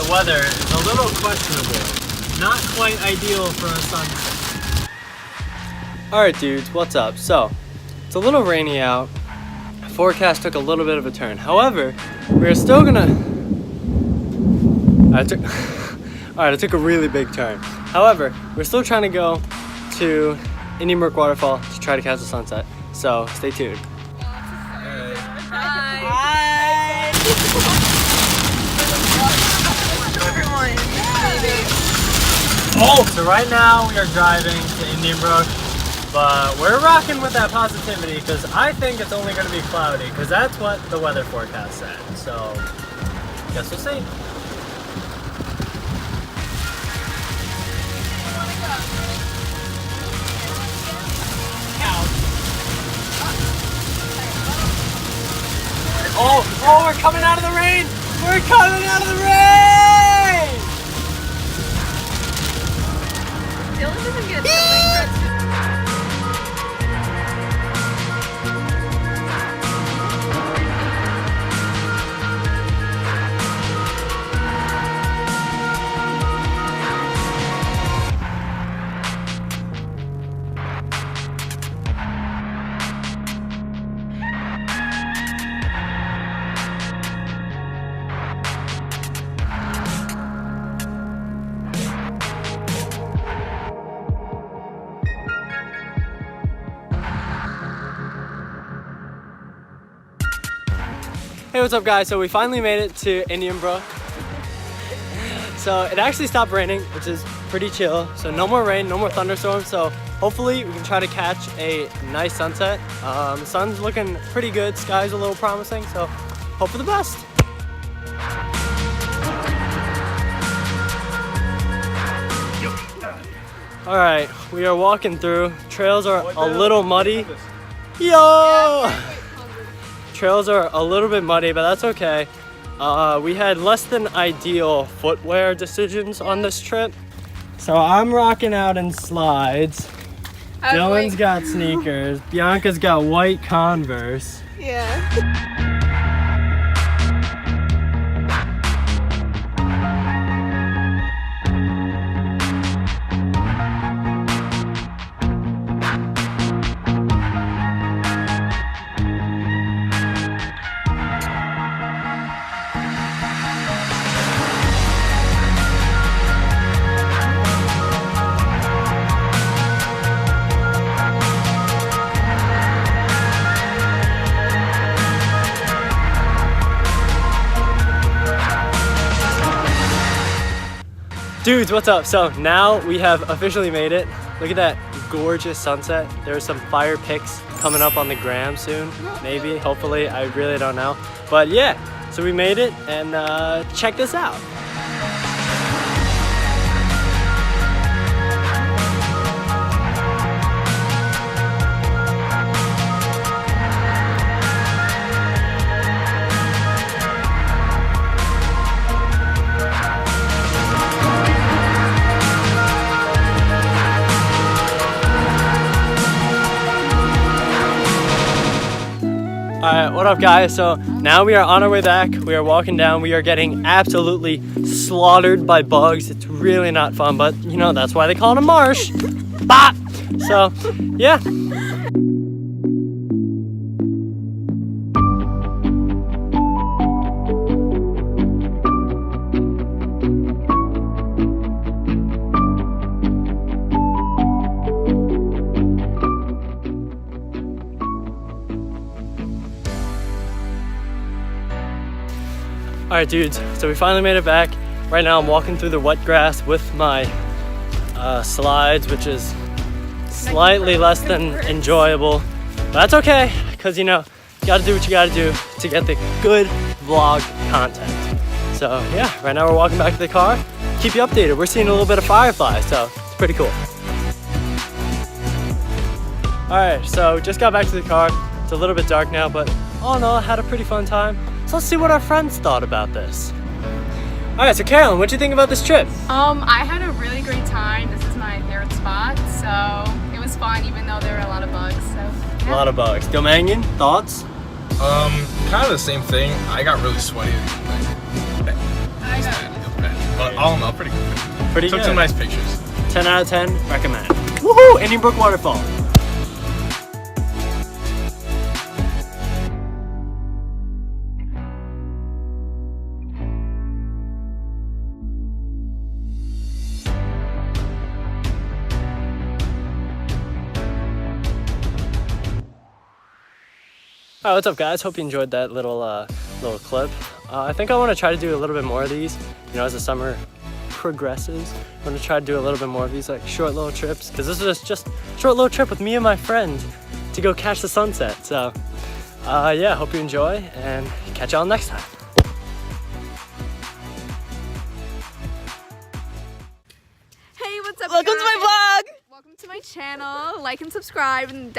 weather is a little questionable. Not quite ideal for a sunset. Alright dudes, what's up? So, it's a little rainy out. The forecast took a little bit of a turn. However, we're still gonna... Alright, it took a really big turn. However, we're still trying to go to Indian Brook Waterfall to try to catch the sunset. So, stay tuned. Hi. Oh, so right now we are driving to Indian Brook, but we're rocking with that positivity because I think it's only going to be cloudy because that's what the weather forecast said. So, guess we'll see. Oh, we're coming out of the rain! We're coming out of the rain! Dylan doesn't get feeling. Hey, what's up guys? So we finally made it to Indian Brook. So it actually stopped raining, which is pretty chill. So no more rain, no more thunderstorms. So hopefully we can try to catch a nice sunset. The sun's looking pretty good, sky's a little promising, so hope for the best. All right, we are walking through. Trails are a little muddy. Yo! Trails are a little bit muddy, but that's okay. We had less than ideal footwear decisions on this trip. So I'm rocking out in slides. Dylan's got sneakers. Bianca's got white Converse. Yeah. Dudes, what's up? So now we have officially made it. Look at that gorgeous sunset. There's some fire pics coming up on the gram soon. Maybe, hopefully, I really don't know. But yeah, so we made it and check this out. Alright, what up guys? So now we are on our way back. We are walking down. We are getting absolutely slaughtered by bugs. It's really not fun, but you know, that's why they call it a marsh. Bah! So, yeah. Alright dudes, so we finally made it back. Right now I'm walking through the wet grass with my slides, which is slightly less than enjoyable. But that's okay, because you know, you gotta do what you gotta do to get the good vlog content. So yeah, right now we're walking back to the car. Keep you updated. We're seeing a little bit of fireflies, so it's pretty cool. Alright, so just got back to the car. It's a little bit dark now, but all in all, I had a pretty fun time. So let's see what our friends thought about this. Alright, so Carolyn, what'd you think about this trip? I had a really great time. This is my favorite spot, so it was fun even though there were a lot of bugs. So yeah. A lot of bugs. Domangan, thoughts? Kind of the same thing. I got really sweaty. I got All in all, pretty good. Pretty Took good. some nice pictures. 10 out of 10, recommend. Woohoo! Indian Brook Waterfall. Alright, what's up guys? Hope you enjoyed that little clip. I think I want to try to do a little bit more of these, you know, as the summer progresses. I'm going to try to do a little bit more of these like short little trips, because this is just a short little trip with me and my friend to go catch the sunset. So yeah, hope you enjoy and catch y'all next time. Hey, what's up, Welcome to my guys? vlog. Welcome to my channel. Like and subscribe and